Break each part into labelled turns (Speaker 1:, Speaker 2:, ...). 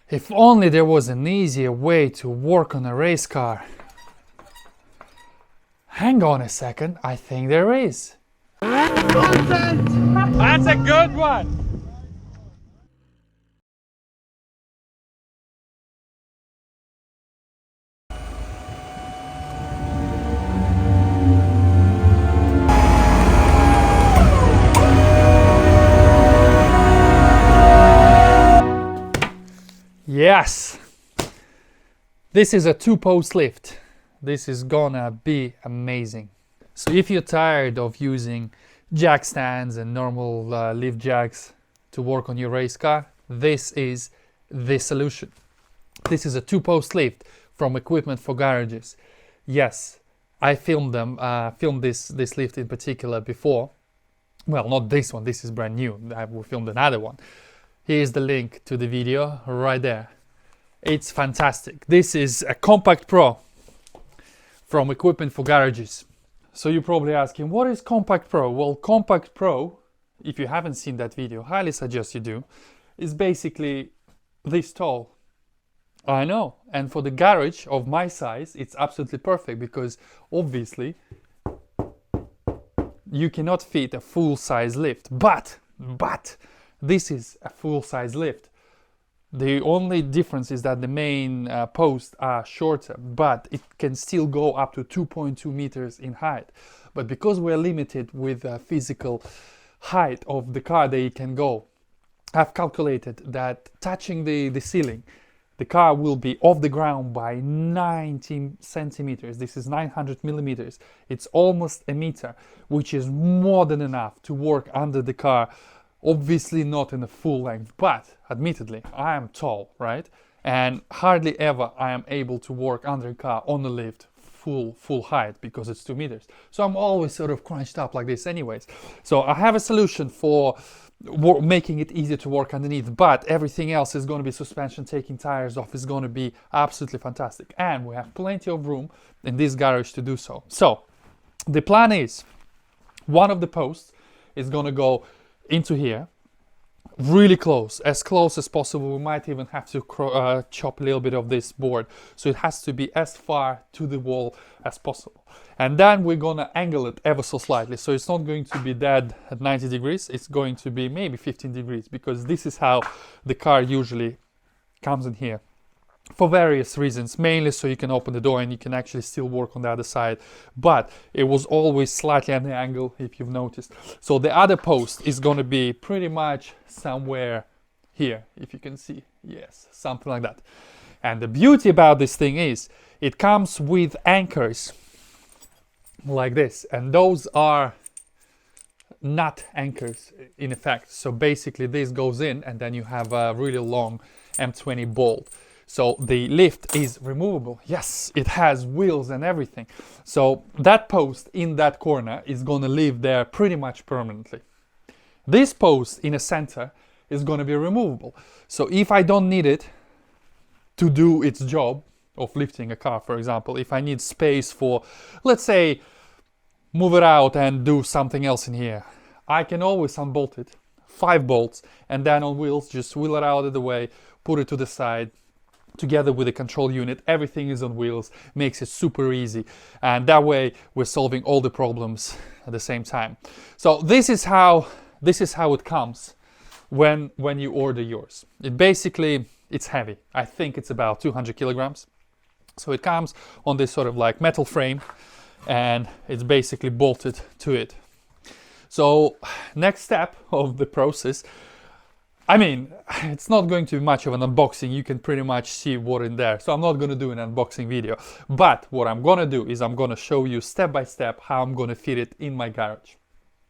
Speaker 1: If only there was an easier way to work on a race car. Hang on a second, I think there is. That's a good one! Yes! This is a 2-post lift. This is gonna be amazing. So if you're tired of using jack stands and normal lift jacks to work on your race car, this is the solution. This is a 2-post lift from Equipment for Garages. Yes, I filmed this lift in particular before. Well, not this one, this is brand new. We filmed another one. Here's the link to the video right there. It's fantastic. This is a Compact Pro from Equipment for Garages. So you're probably asking, what is Compact Pro? Well, Compact Pro, if you haven't seen that video, highly suggest you do, is basically this tall. I know, and for the garage of my size, it's absolutely perfect because obviously you cannot fit a full-size lift, but this is a full-size lift. The only difference is that the main posts are shorter, but it can still go up to 2.2 meters in height. But because we're limited with the physical height of the car that it can go, I've calculated that touching the ceiling, the car will be off the ground by 90 centimeters. This is 900 millimeters. It's almost a meter, which is more than enough to work under the car. Obviously not in the full length, but admittedly, I am tall, right? And hardly ever I am able to work under a car on the lift full height because it's 2 meters. So I'm always sort of crunched up like this anyways. So I have a solution for making it easier to work underneath, but everything else is going to be suspension, taking tires off is going to be absolutely fantastic. And we have plenty of room in this garage to do so. So the plan is one of the posts is going to go into here, really close as possible. We might even have to chop a little bit of this board, so it has to be as far to the wall as possible. And then we're gonna angle it ever so slightly, so it's not going to be dead at 90 degrees, it's going to be maybe 15 degrees, because this is how the car usually comes in here. For various reasons, mainly so you can open the door and you can actually still work on the other side, but it was always slightly at the angle, if you've noticed. So the other post is going to be pretty much somewhere here, if you can see. Yes, something like that. And the beauty about this thing is it comes with anchors like this, and those are nut anchors in effect. So basically this goes in and then you have a really long M20 bolt. So the lift is removable. Yes, it has wheels and everything. So that post in that corner is going to live there pretty much permanently. This post in the center is going to be removable. So if I don't need it to do its job of lifting a car, for example, if I need space for, let's say, move it out and do something else in here, I can always unbolt it, 5 bolts, and then on wheels, just wheel it out of the way, put it to the side, together with the control unit. Everything is on wheels, makes it super easy, and that way we're solving all the problems at the same time. So this is how it comes when you order yours. It's heavy. I think it's about 200 kilograms. So it comes on this sort of like metal frame, and it's basically bolted to it. So next step of the process, I mean, it's not going to be much of an unboxing. You can pretty much see what in there. So I'm not going to do an unboxing video. But what I'm going to do is I'm going to show you step by step how I'm going to fit it in my garage.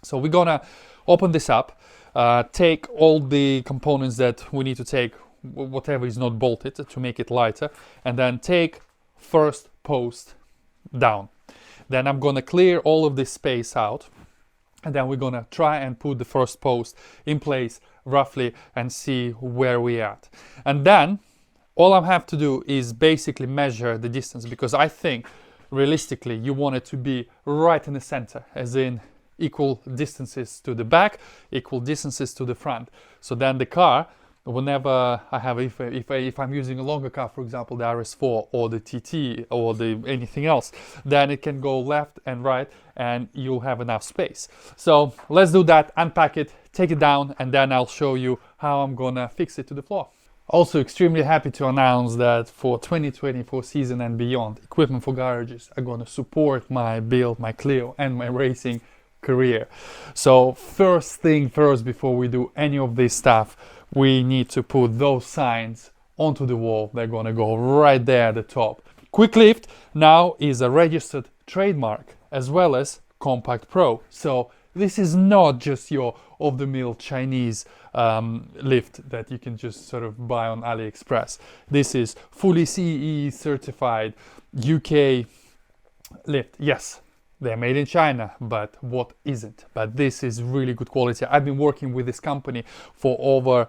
Speaker 1: So we're going to open this up, take all the components that we need to take, whatever is not bolted, to make it lighter, and then take first post down. Then I'm going to clear all of this space out. And then we're going to try and put the first post in place roughly and see where we're at. And then all I have to do is basically measure the distance, because I think realistically you want it to be right in the center, as in equal distances to the back, equal distances to the front. So then the car whenever I have, if I'm using a longer car, for example, the RS4 or the TT or the anything else, then it can go left and right and you'll have enough space. So let's do that, unpack it, take it down, and then I'll show you how I'm gonna fix it to the floor. Also extremely happy to announce that for 2024 season and beyond, Equipment for Garages are gonna support my build, my Clio and my racing career. So first thing first, before we do any of this stuff, we need to put those signs onto the wall. They're gonna go right there at the top. Quick Lift now is a registered trademark as well as Compact Pro. So this is not just your of-the-mill Chinese lift that you can just sort of buy on AliExpress. This is fully CE certified UK lift. Yes, they're made in China, but what isn't? But this is really good quality. I've been working with this company for over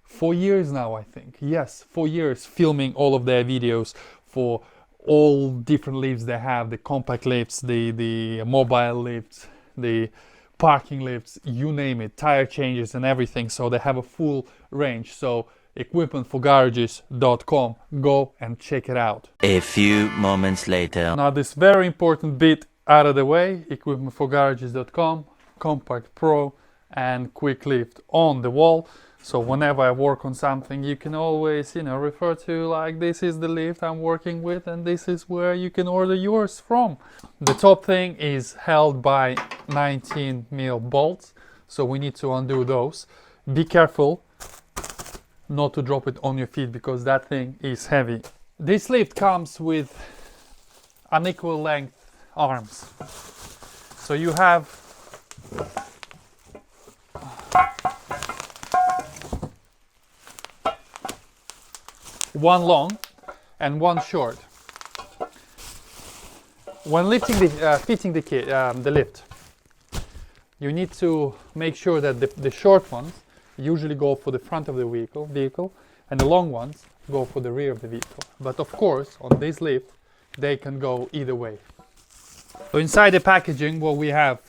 Speaker 1: 4 years now, I think. Yes, 4 years, filming all of their videos for all different lifts they have, the compact lifts, the mobile lifts, the parking lifts, you name it, tire changes and everything. So they have a full range. So equipmentforgarages.com, go and check it out.
Speaker 2: A few moments later.
Speaker 1: Now this very important bit out of the way, equipmentforgarages.com, Compact Pro and Quick Lift on the wall. So whenever I work on something, you can always, refer to like, this is the lift I'm working with and this is where you can order yours from. The top thing is held by 19mm bolts, so we need to undo those. Be careful not to drop it on your feet because that thing is heavy. This lift comes with unequal length arms. So you have one long and one short. When lifting fitting the lift, you need to make sure that the short ones usually go for the front of the vehicle and the long ones go for the rear of the vehicle. But of course, on this lift, they can go either way. So inside the packaging, what we have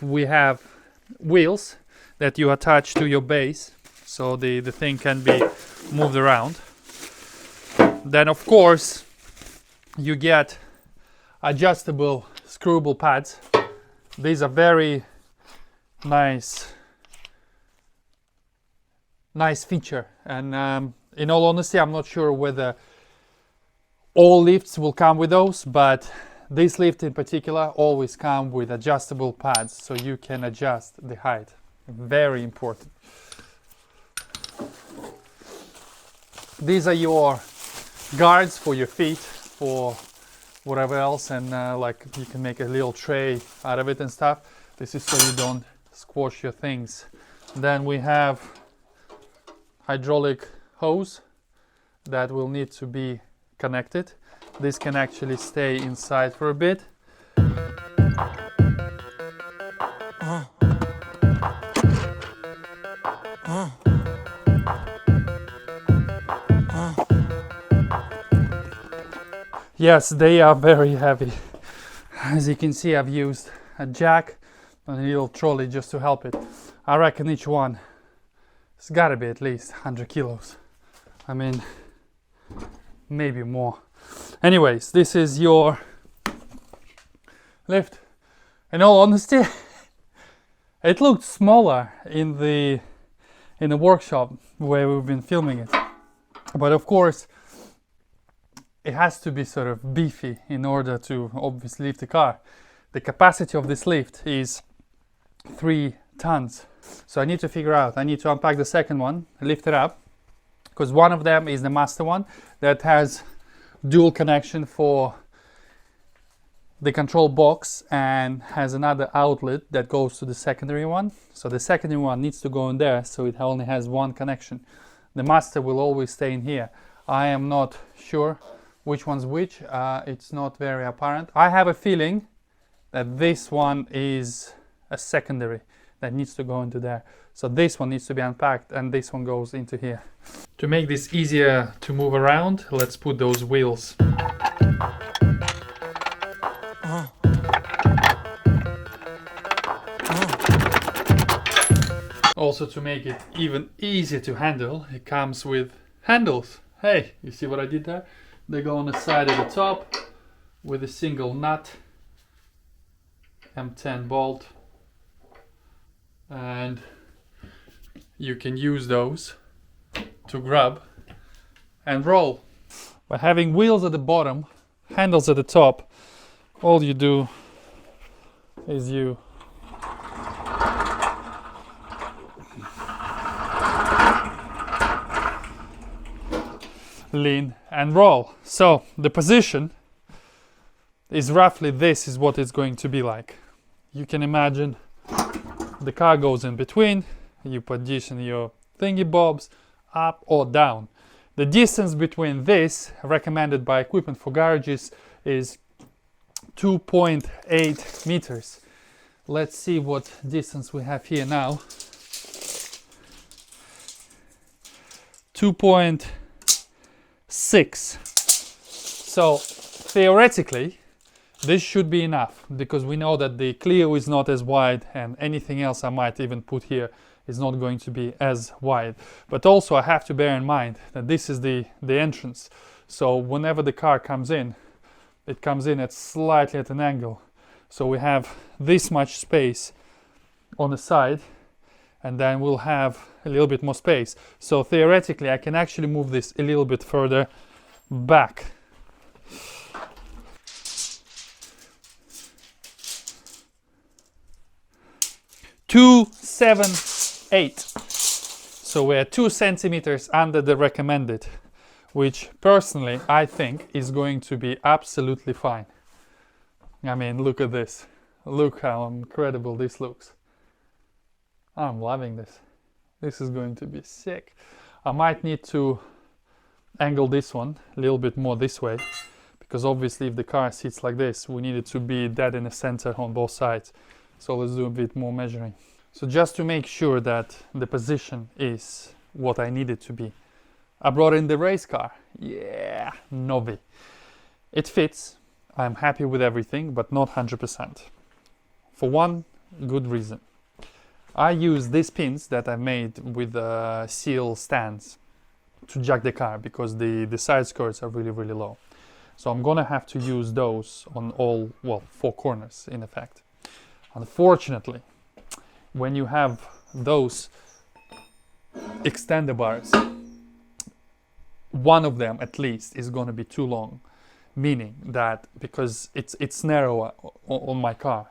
Speaker 1: wheels that you attach to your base, so the thing can be moved around. Then of course you get adjustable screwable pads. These are very nice feature, and in all honesty I'm not sure whether all lifts will come with those, but this lift in particular always come with adjustable pads so you can adjust the height. Very important. These are your guards for your feet, for whatever else, and like you can make a little tray out of it and stuff. This is so you don't squash your things. Then we have hydraulic hose that will need to be connected. This can actually stay inside for a bit. Yes, they are very heavy. As you can see, I've used a jack and a little trolley just to help it. I reckon each one has got to be at least 100 kilos. I mean, maybe more. Anyways, this is your lift. In all honesty, it looked smaller in the workshop where we've been filming it. But of course, it has to be sort of beefy in order to obviously lift the car. The capacity of this lift is 3 tons. So I need to figure out, I need to unpack the second one, lift it up, because one of them is the master one that has dual connection for the control box and has another outlet that goes to the secondary one. So the secondary one needs to go in there, so it only has one connection. The master will always stay in here. I am not sure which one's which. It's not very apparent. I have a feeling that this one is a secondary that needs to go into there. So this one needs to be unpacked and this one goes into here. To make this easier to move around, let's put those wheels. Also, to make it even easier to handle, it comes with handles. Hey, you see what I did there? They go on the side of the top with a single nut, M10 bolt, and you can use those to grab and roll. By having wheels at the bottom, handles at the top, all you do is you lean and roll. So the position is roughly this is what it's going to be like. You can imagine the car goes in between, you position your thingy bobs up or down. The distance between this, recommended by equipment for garages, is 2.8 meters. Let's see what distance we have here now. 2.6. So theoretically this should be enough, because we know that the Clio is not as wide, and anything else I might even put here is not going to be as wide. But also I have to bear in mind that this is the entrance, so whenever the car comes in, it comes in at slightly at an angle, so we have this much space on the side, and then we'll have a little bit more space. So theoretically I can actually move this a little bit further back. Two, 7, 8. So we're 2 centimeters under the recommended, which personally I think is going to be absolutely fine. I mean, look at this. Look how incredible this looks. I'm loving this. This is going to be sick. I might need to angle this one a little bit more this way, because obviously if the car sits like this, we need it to be dead in the center on both sides. So let's do a bit more measuring. So just to make sure that the position is what I need it to be, I brought in the race car. Yeah, Novi. It fits. I'm happy with everything, but not 100%. For one good reason. I use these pins that I made with seal stands to jack the car, because the side skirts are really, really low. So I'm gonna have to use those on all, well, 4 corners in effect. Unfortunately, when you have those extender bars, one of them at least is going to be too long, meaning that because it's narrower on my car,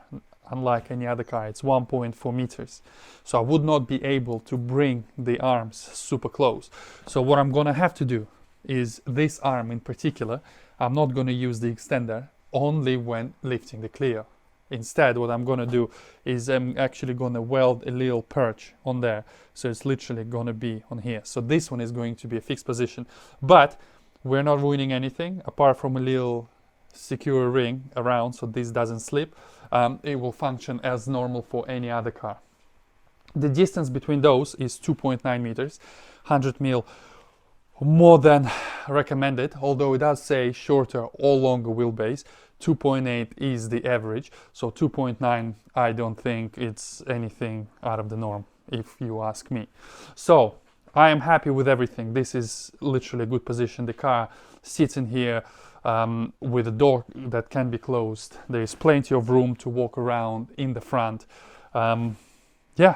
Speaker 1: unlike any other car, it's 1.4 meters, so I would not be able to bring the arms super close. So what I'm going to have to do is this arm in particular, I'm not going to use the extender only when lifting the Clio. Instead, what I'm going to do is I'm actually going to weld a little perch on there, so it's literally going to be on here. So this one is going to be a fixed position, but we're not ruining anything apart from a little secure ring around so this doesn't slip. It will function as normal for any other car. The distance between those is 2.9 meters, 100 mil more than recommended, although it does say shorter or longer wheelbase. 2.8 is the average, so 2.9 I don't think it's anything out of the norm, if you ask me. So I am happy with everything. This is literally a good position. The car sits in here with a door that can be closed. There is plenty of room to walk around in the front. Yeah,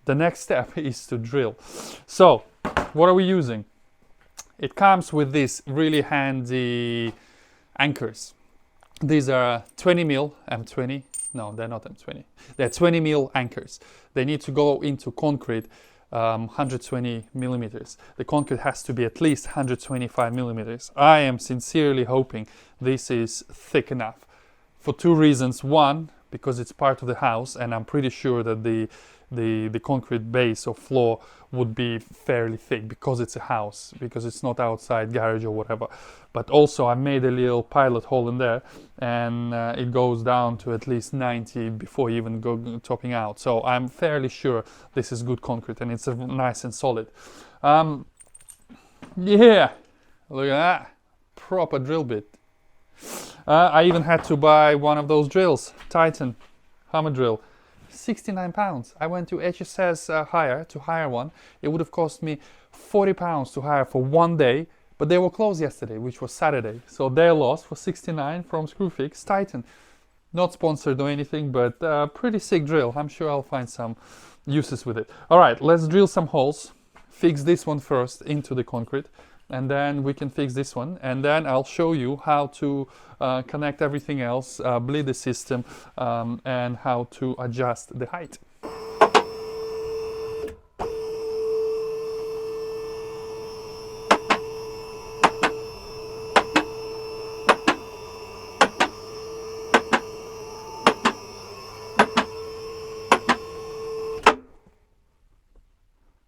Speaker 1: the next step is to drill. So what are we using? It comes with these really handy anchors. These are 20 mil M20. No, they're not M20. They're 20 mil anchors. They need to go into concrete 120 millimeters. The concrete has to be at least 125 millimeters. I am sincerely hoping this is thick enough for 2 reasons. One, because it's part of the house, and I'm pretty sure that the concrete base or floor would be fairly thick because it's a house, because it's not outside garage or whatever. But also I made a little pilot hole in there, and it goes down to at least 90 before you even go topping out. So I'm fairly sure this is good concrete, and it's nice and solid. Yeah, look at that, proper drill bit. I even had to buy one of those drills, Titan hammer drill. £69. I went to HSS hire to hire one. It would have cost me £40 to hire for 1 day, but they were closed yesterday, which was Saturday. So their loss for 69 from Screwfix Titan. Not sponsored or anything, but pretty sick drill. I'm sure I'll find some uses with it. All right, let's drill some holes. Fix this one first into the concrete, and then we can fix this one, and then I'll show you how to connect everything else, bleed the system, and how to adjust the height.